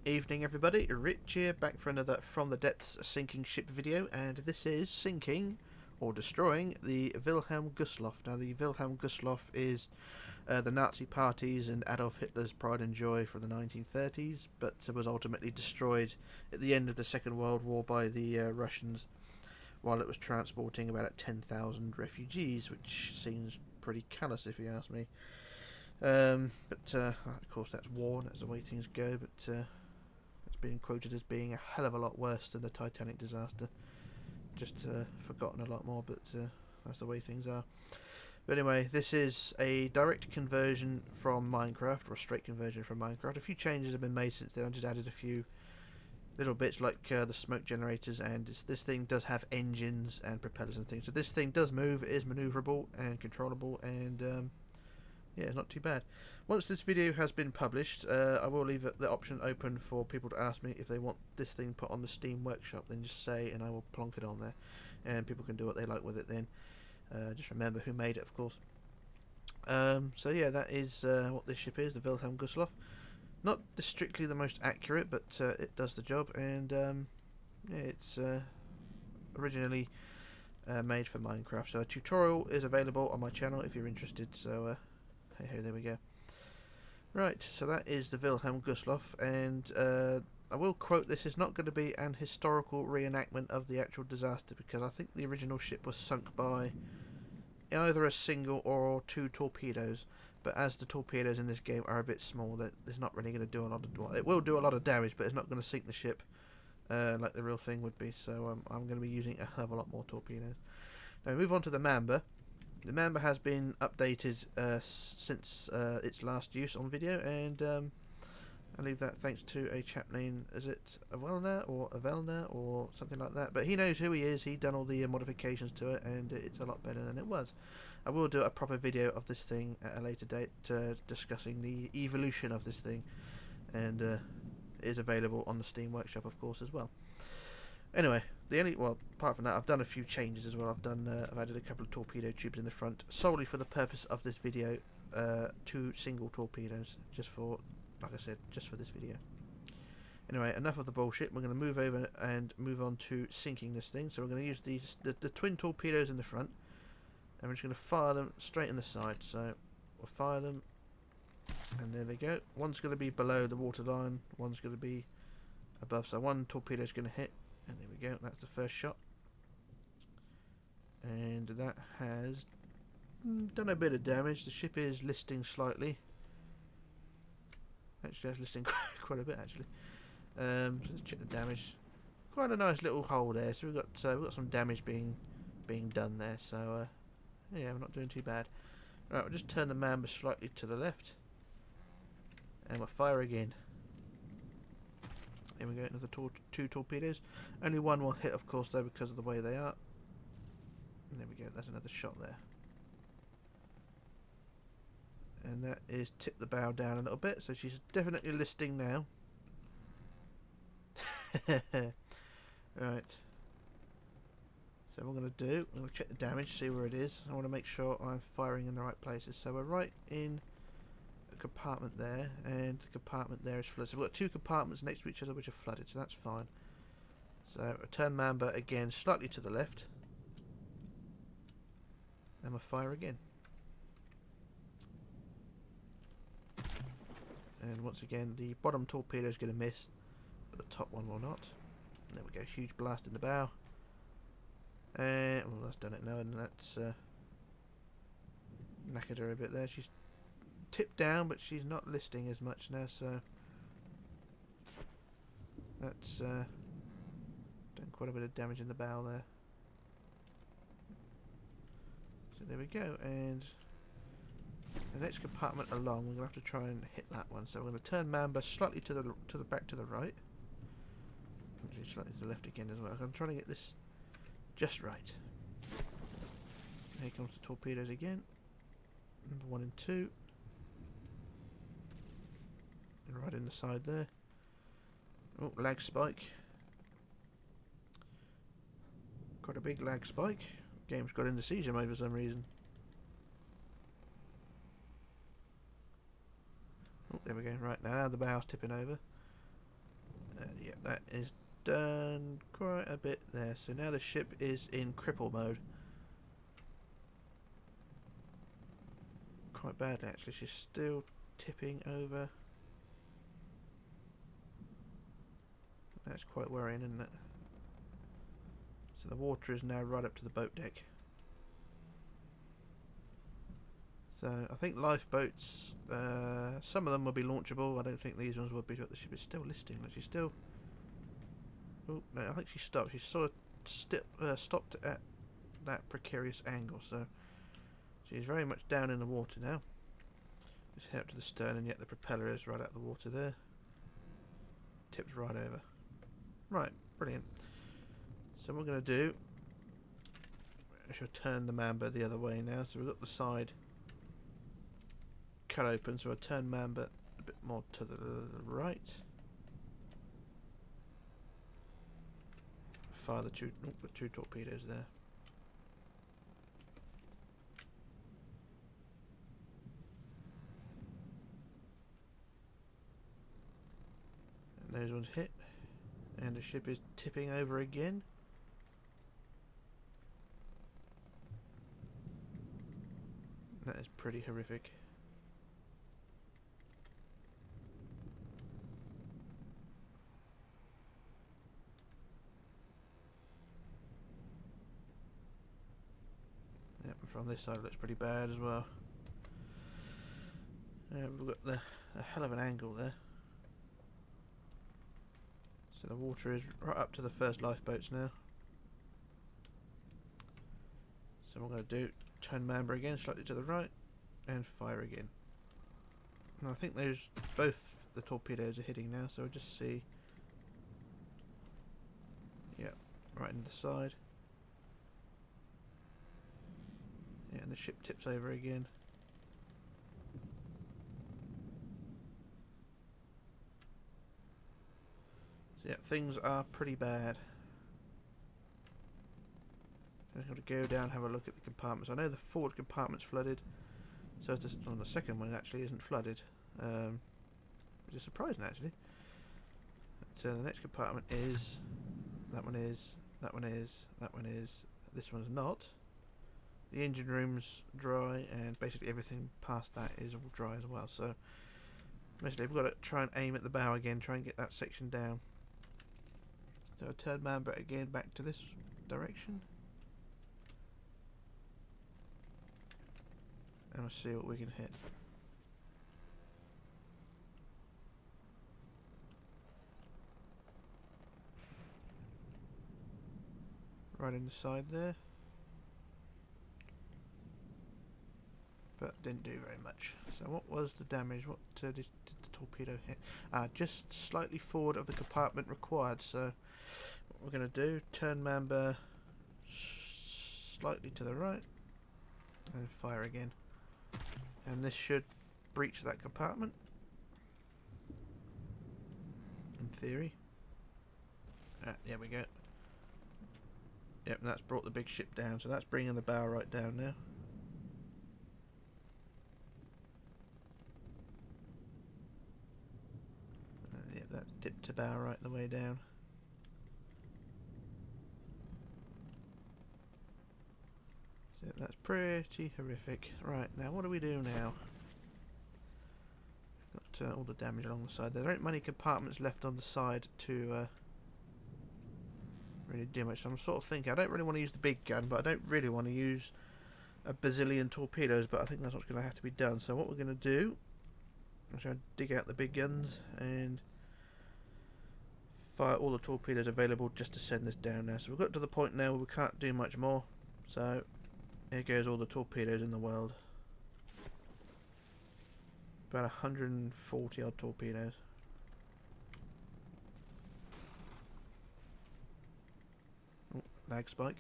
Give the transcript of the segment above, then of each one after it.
Evening everybody, Rich here, back for another From the Depths sinking ship video, and this is sinking, or destroying, the Wilhelm Gustloff. Now the Wilhelm Gustloff is the Nazi party's and Adolf Hitler's pride and joy from the 1930s, but was ultimately destroyed at the end of the Second World War by the Russians while it was transporting about 10,000 refugees, which seems pretty callous if you ask me. Of course that's war, and that's the way things go, but it's been quoted as being a hell of a lot worse than the Titanic disaster. Just forgotten a lot more, but that's the way things are. But anyway, this is a direct conversion from Minecraft, or a straight conversion from Minecraft. A few changes have been made since then. I just added a few little bits like the smoke generators, and this thing does have engines and propellers and things. So this thing does move, it is manoeuvrable and controllable, and yeah, it's not too bad. Once this video has been published, I will leave the option open for people to ask me if they want this thing put on the Steam Workshop. Then just say, and I will plonk it on there, and people can do what they like with it then. Just remember who made it, of course. So yeah, that is what this ship is, the Wilhelm Gustloff. Not strictly the most accurate, but it does the job, and yeah, it's originally made for Minecraft. So a tutorial is available on my channel if you're interested, so hey, there we go. Right, so that is the Wilhelm Gustloff, and I will quote, this is not going to be an historical reenactment of the actual disaster, because I think the original ship was sunk by either a single or two torpedoes, but as the torpedoes in this game are a bit small, there's not really going to do a lot of... Well, it will do a lot of damage, but it's not going to sink the ship like the real thing would be, so I'm going to be using a hell of a lot more torpedoes. Now we move on to the Mamba. The Mamba has been updated since its last use on video, and I leave that thanks to a chap named, is it Avelna or Avelna or something like that, but he knows who he is. He done all the modifications to it, and it's a lot better than it was. I will do a proper video of this thing at a later date, discussing the evolution of this thing, and it is available on the Steam Workshop, of course, as well. Anyway, apart from that, I've done a few changes as well. I've added a couple of torpedo tubes in the front, solely for the purpose of this video. 2 single torpedoes, just for, like I said, just for this video. Anyway, enough of the bullshit. We're going to move over and move on to sinking this thing. So we're going to use the twin torpedoes in the front, and we're just going to fire them straight in the side. So we'll fire them, and there they go. One's going to be below the waterline, one's going to be above. So one torpedo is going to hit. And there we go, that's the first shot. And that has done a bit of damage. The ship is listing slightly. Actually, that's listing quite a bit, actually. So let's check the damage. Quite a nice little hole there. So we've got some damage being done there. So yeah, we're not doing too bad. Right, we'll just turn the Mamba slightly to the left. And we'll fire again. Here we go, another 2 torpedoes. Only one will hit, of course, though, because of the way they are. And there we go, that's another shot there. And that is tip the bow down a little bit, so she's definitely listing now. Right. So what we're going to do, we're going to check the damage, see where it is. I want to make sure I'm firing in the right places. So we're right in compartment there, and the compartment there is flooded. So we've got 2 compartments next to each other which are flooded, so that's fine. So return Mamba again slightly to the left, and we'll fire again. And once again, the bottom torpedo is going to miss, but the top one will not. And there we go, huge blast in the bow. And well, that's done it now, and that's knackered her a bit there. She's tipped down, but she's not listing as much now, so that's done quite a bit of damage in the bow there. So there we go, and the next compartment along, we're going to have to try and hit that one. So we're going to turn Mamba slightly to the back to the right, actually slightly to the left again as well. I'm trying to get this just right. Here comes the torpedoes again, number 1 and 2. Right in the side there. Oh, lag spike. Quite a big lag spike. Game's got into seizure mode for some reason. Oh, there we go. Right, now the bow's tipping over. that is done quite a bit there. So now the ship is in cripple mode. Quite badly actually. She's still tipping over. That's quite worrying, isn't it? So the water is now right up to the boat deck. So I think lifeboats, some of them will be launchable. I don't think these ones will be, but the ship is still listing. Like she's still... Oh, no, I think she stopped. She sort of stopped at that precarious angle, so she's very much down in the water now. Just head up to the stern, and yet the propeller is right out of the water there. Tips right over. Right, brilliant. So what we're going to do, I shall turn the Mamba the other way now. So we've got the side cut open, so I'll turn Mamba a bit more to the right. Fire the two torpedoes there. And those ones hit. And the ship is tipping over again. That is pretty horrific. Yep, and from this side it looks pretty bad as well. We've got a hell of an angle there. So the water is right up to the first lifeboats now. So what I'm going to do, turn Mamba again, slightly to the right, and fire again. And I think those, both the torpedoes are hitting now, so we'll just see. Yeah, right in the side. Yeah, and the ship tips over again. So yeah, things are pretty bad. I'm going to go down and have a look at the compartments. I know the forward compartment's flooded, so on the second one it actually isn't flooded, which is surprising actually. So the next compartment is, that one is, that one is, that one is, this one's not. The engine room's dry, and basically everything past that is all dry as well. So basically we've got to try and aim at the bow again, try and get that section down. So I'll turn Mamba again back to this direction. And we'll see what we can hit. Right in the side there. But didn't do very much. So what was the damage? What did the torpedo hit? Just slightly forward of the compartment required. So what we're going to do, turn Mamba slightly to the right and fire again. And this should breach that compartment, in theory. There we go. Yep, and that's brought the big ship down, so that's bringing the bow right down now. Yep, that's dipped to bow right the way down. So that's pretty horrific. Right, now what do we do now? Got all the damage along the side. There aren't many compartments left on the side to really do much. So I'm sort of thinking, I don't really want to use the big gun, but I don't really want to use a bazillion torpedoes, but I think that's what's going to have to be done. So what we're going to do, I'm going to dig out the big guns and fire all the torpedoes available just to send this down now. So we've got to the point now where we can't do much more. So here goes all the torpedoes in the world. About 140 odd torpedoes. Oh, lag spike.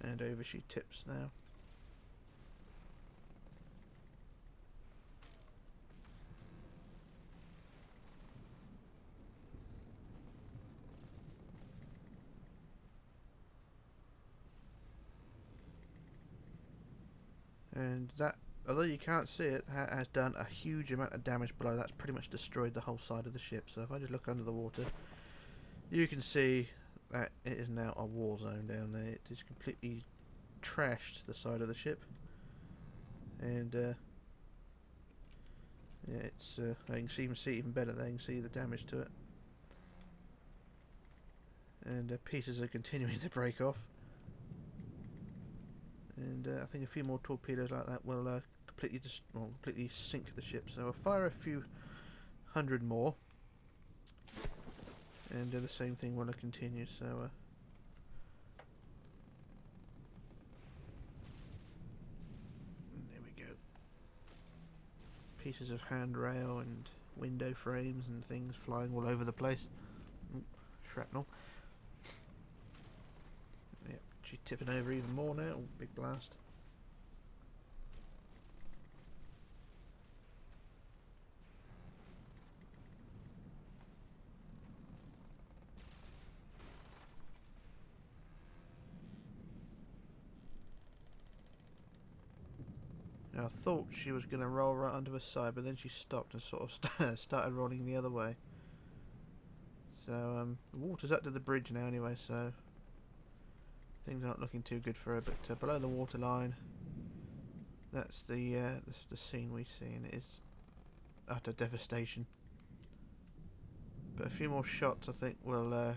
And over she tips now. And that, although you can't see it, has done a huge amount of damage below. That's pretty much destroyed the whole side of the ship. So if I just look under the water, you can see that it is now a war zone down there. It is completely trashed the side of the ship, and yeah, it's I can even see even better there. You can see the damage to it, and pieces are continuing to break off. And I think a few more torpedoes like that will completely sink the ship. So I'll fire a few hundred more, and do the same thing while I continue. So there we go. Pieces of handrail and window frames and things flying all over the place. Shrapnel. Yep, she's tipping over even more now. Oh, big blast. Now, I thought she was going to roll right under the side, but then she stopped and sort of started rolling the other way. So the water's up to the bridge now anyway, so things aren't looking too good for her. But below the waterline, that's the scene we see, and it is utter devastation. But a few more shots, I think, will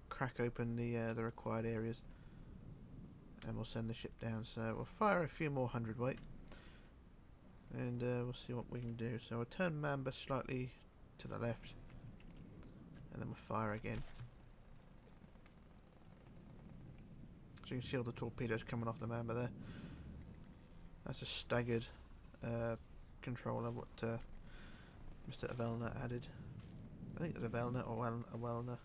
crack open the required areas, and we'll send the ship down. So we'll fire a few more hundredweight, and we'll see what we can do. So we'll turn Mamba slightly to the left, and then we'll fire again. So you can see all the torpedoes coming off the Mamba there. That's a staggered controller, what Mr. Avelna added. I think it's Avelna or Awelna.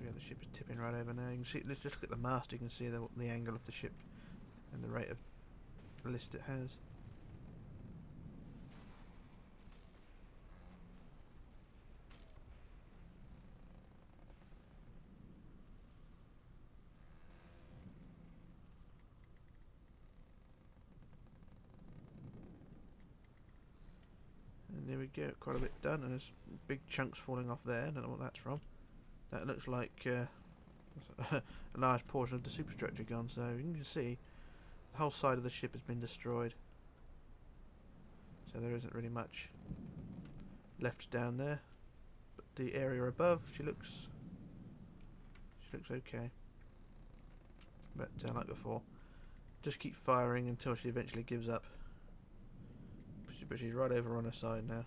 Yeah, the ship is tipping right over now. You can see. Let's just look at the mast. You can see the angle of the ship and the rate of list it has. And there we go, quite a bit done, and there's big chunks falling off there. I don't know what that's from. That looks like a large portion of the superstructure gone, so you can see the whole side of the ship has been destroyed. So there isn't really much left down there. But the area above, she looks okay. But like before, just keep firing until she eventually gives up. But she's right over on her side now.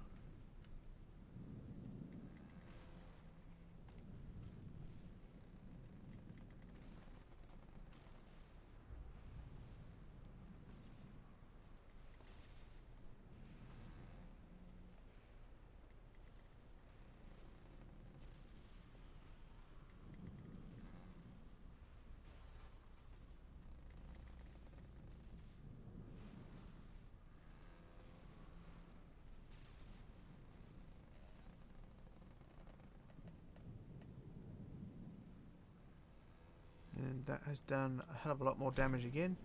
And that has done a hell of a lot more damage again.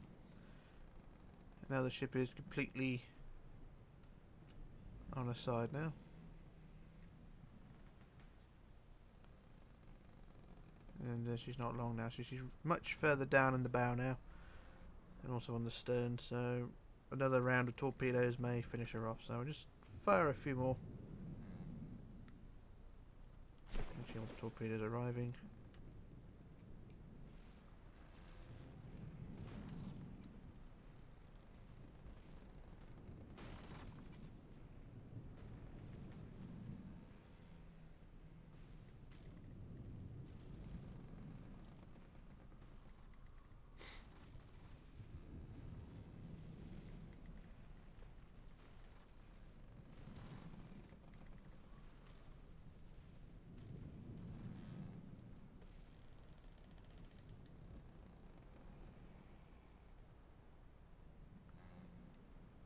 Now the ship is completely on her side now. And she's not long now, so she's much further down in the bow now, and also on the stern, so another round of torpedoes may finish her off. So I'll just fire a few more. Actually, all the torpedoes arriving.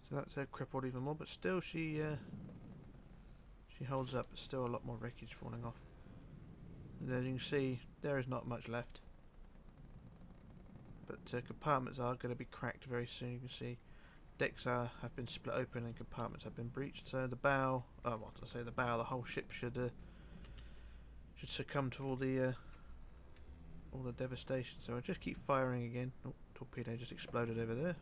So that's her crippled even more, but still she holds up. But still a lot more wreckage falling off. And as you can see, there is not much left. But compartments are going to be cracked very soon. You can see decks have been split open and compartments have been breached. So the bow, the whole ship should succumb to all the devastation. So I'll just keep firing again. Oh, torpedo just exploded over there.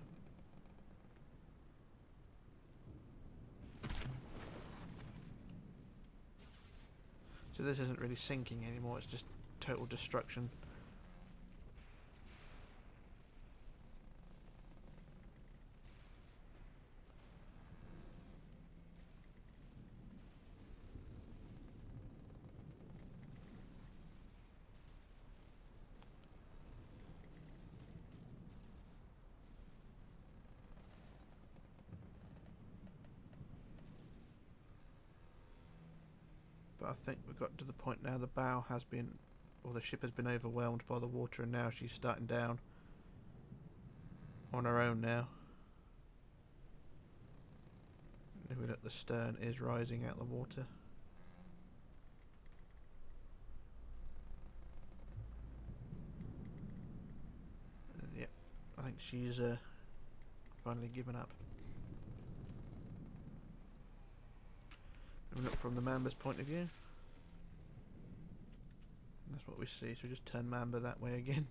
So this isn't really sinking anymore, it's just total destruction. But I think we've got to the point now the bow has been, or the ship has been overwhelmed by the water, and now she's starting down on her own now. If we look, the stern is rising out of the water. And yeah, I think she's finally given up. And we look from the Mamba's point of view. And that's what we see, so we just turn Mamba that way again.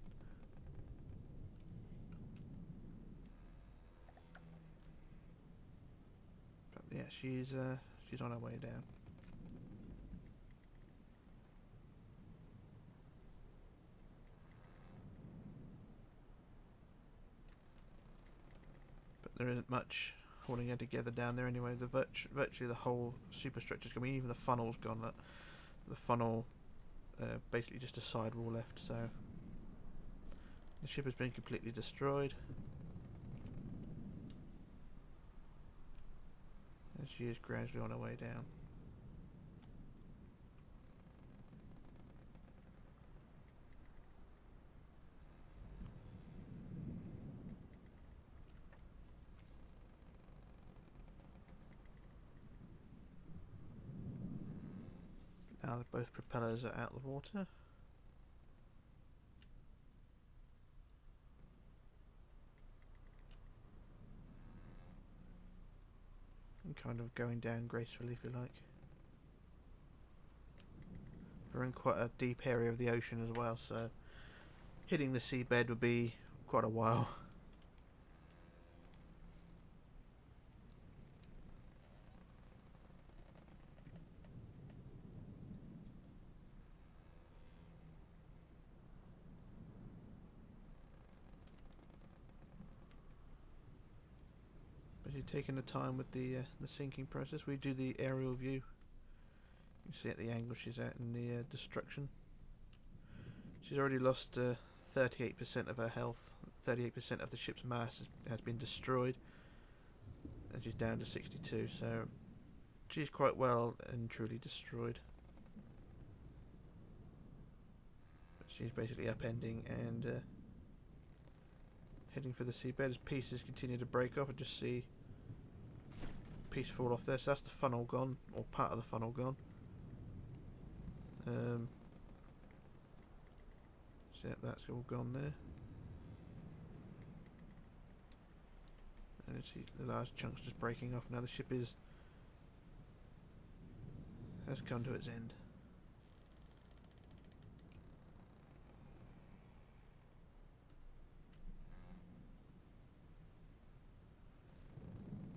But yeah, she's on her way down. But there isn't much holding her together down there anyway. The virtually the whole superstructure's gone. I mean, even the funnel's gone. The funnel, basically just a side wall left. So the ship has been completely destroyed, and she is gradually on her way down. Now that both propellers are out of the water. And kind of going down gracefully, if you like. We're in quite a deep area of the ocean as well, so hitting the seabed would be quite a while. But you're taking the time with the sinking process. We do the aerial view. You see at the angle she's at in the destruction. She's already lost 38% of her health. 38% of the ship's mass has been destroyed, and she's down to 62. So she's quite well and truly destroyed. But she's basically upending and heading for the seabed as pieces continue to break off. I just see a piece fall off there. So that's the funnel gone, or part of the funnel gone. So yeah, that's all gone there. And you see the large chunks just breaking off. Now the ship has come to its end.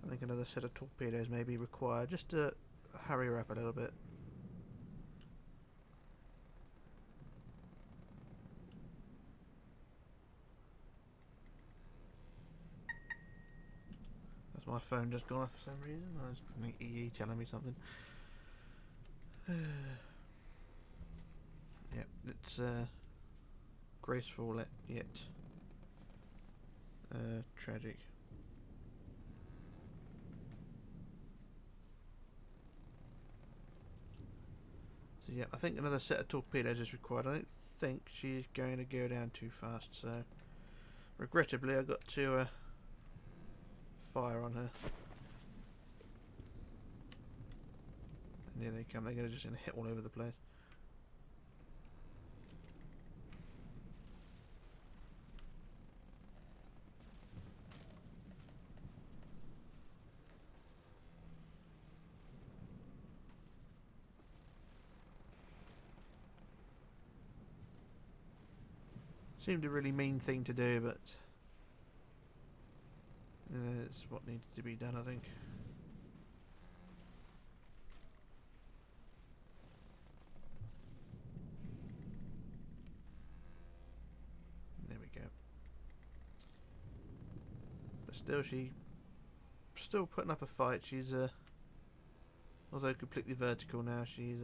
I think another set of torpedoes may be required just to hurry her up a little bit. That's my phone just gone off for some reason. I was putting EE telling me something. Yep, it's graceful yet tragic. So yeah, I think another set of torpedoes is required. I don't think she's going to go down too fast, so regrettably I got to fire on her. And here they come. They're going to just hit all over the place. Seemed a really mean thing to do, but it's what needed to be done, I think. There we go. But still, she's still putting up a fight. She's although completely vertical now, she's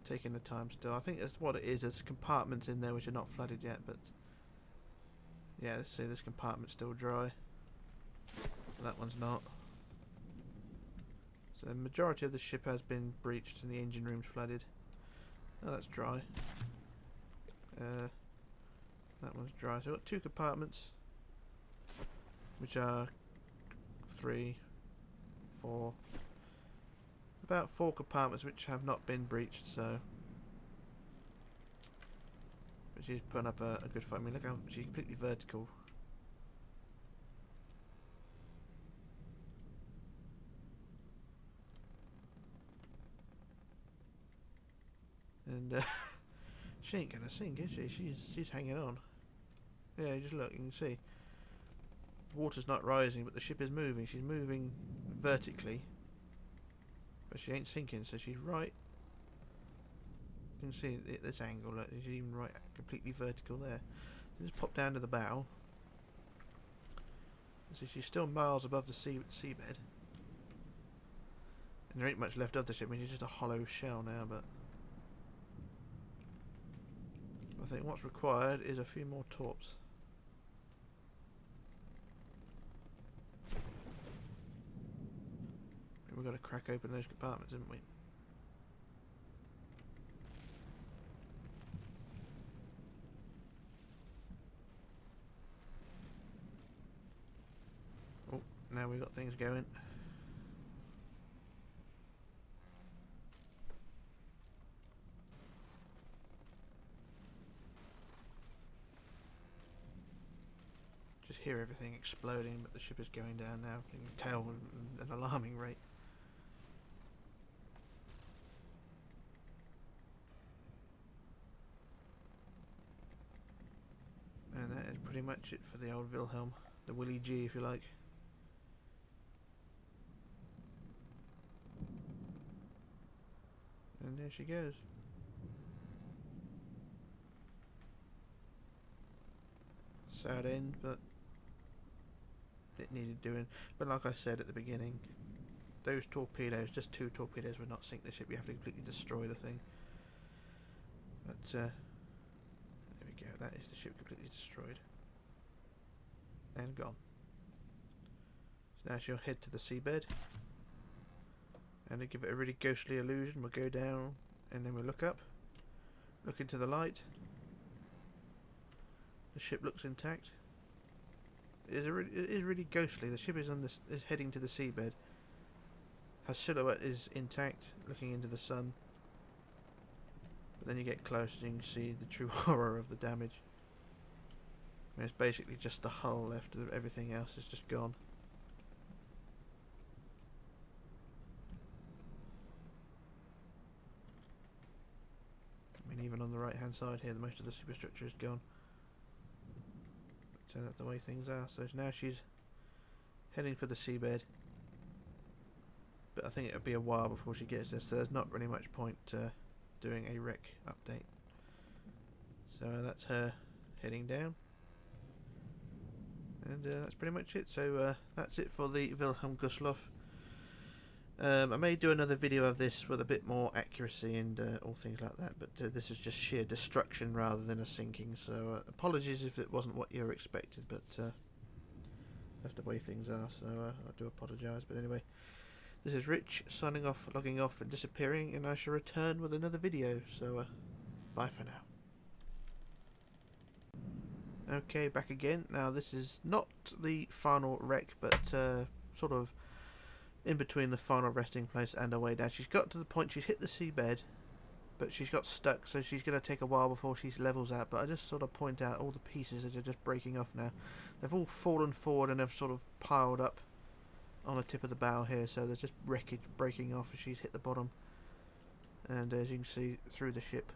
taking the time still. I think that's what it is. There's compartments in there which are not flooded yet, but yeah, let's see, this compartment's still dry. That one's not. So the majority of the ship has been breached and the engine room's flooded. Oh, that's dry. That one's dry. So I've got two compartments, which are 3, 4, about 4 compartments which have not been breached. So, but she's putting up a good fight. I mean, look how she's completely vertical. And she ain't gonna sink, is she? She's hanging on. Yeah, just look, you can see. Water's not rising, but the ship is moving. She's moving vertically, but she ain't sinking, so she's right. You can see at this angle, look, she's even right, completely vertical there. So just pop down to the bow. So she's still miles above the seabed. And there ain't much left of the ship, I mean, she's just a hollow shell now, but I think what's required is a few more torps. We've got to crack open those compartments, haven't we? Oh, now we've got things going. Just hear everything exploding, but the ship is going down now. You can tell at an alarming rate. And that is pretty much it for the old Wilhelm. The Willie G, if you like. And there she goes. Sad end, but it needed doing. But like I said at the beginning, those torpedoes, just 2 torpedoes would not sink the ship. You have to completely destroy the thing. But there we go. That is the ship completely destroyed and gone. So now she'll head to the seabed, and to give it a really ghostly illusion, we'll go down and then we'll look up, look into the light. The ship looks intact. It is really ghostly. The ship is is heading to the seabed. Her silhouette is intact, looking into the sun. But then you get close and you can see the true horror of the damage. I mean, it's basically just the hull left. Everything else is just gone. I mean, even on the right hand side here, most of the superstructure is gone. So that's the way things are. So now she's heading for the seabed, but I think it'll be a while before she gets there, so there's not really much point doing a wreck update. So that's her heading down, and that's pretty much it. So that's it for the Wilhelm Gustloff. I may do another video of this with a bit more accuracy and all things like that, but this is just sheer destruction rather than a sinking, so apologies if it wasn't what you were expected, but that's the way things are, so I do apologise. But anyway, this is Rich signing off, logging off and disappearing, and I shall return with another video, so bye for now. Okay, back again. Now this is not the final wreck, but sort of in between the final resting place and her way down. She's got to the point, she's hit the seabed, but she's got stuck, so she's going to take a while before she levels out. But I just sort of point out all the pieces that are just breaking off now. They've all fallen forward and have sort of piled up on the tip of the bow here, so there's just wreckage breaking off as she's hit the bottom. And as you can see through the ship,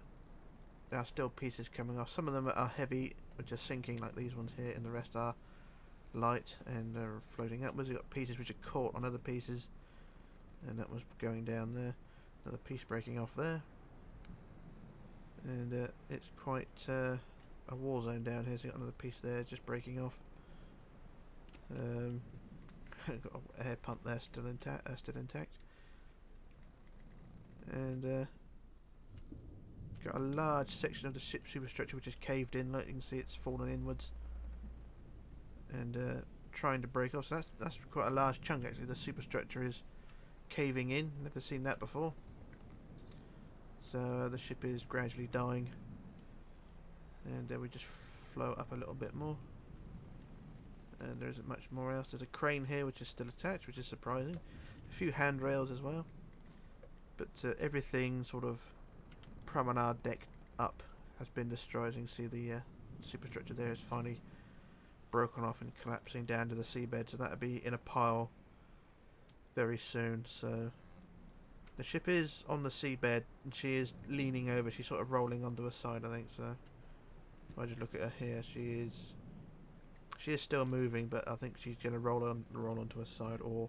there are still pieces coming off. Some of them are heavy, which are sinking like these ones here, and the rest are light and are floating upwards. You've got pieces which are caught on other pieces, and that was going down there. Another piece breaking off there, and it's quite a war zone down here. So you've got another piece there just breaking off. Got an air pump there still intact, and got a large section of the ship superstructure which is caved in. Like you can see, it's fallen inwards and trying to break off. So that's quite a large chunk actually. The superstructure is caving in. Never seen that before. So the ship is gradually dying, and we just float up a little bit more. And there isn't much more else. There's a crane here which is still attached, which is surprising. A few handrails as well. But everything sort of promenade deck up has been destroyed. As you can see, the superstructure there is finally broken off and collapsing down to the seabed. So that'll be in a pile very soon. So the ship is on the seabed and she is leaning over. She's sort of rolling onto her side, I think. So if I just look at her here, she is still moving, but I think she's going to roll onto her side or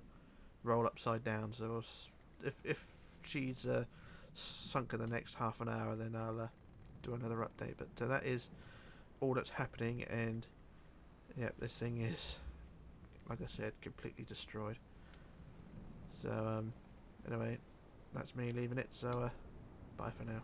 roll upside down. So if she's sunk in the next half an hour, then I'll do another update. But that is all that's happening, and yeah, this thing is, like I said, completely destroyed. So anyway, that's me leaving it. So bye for now.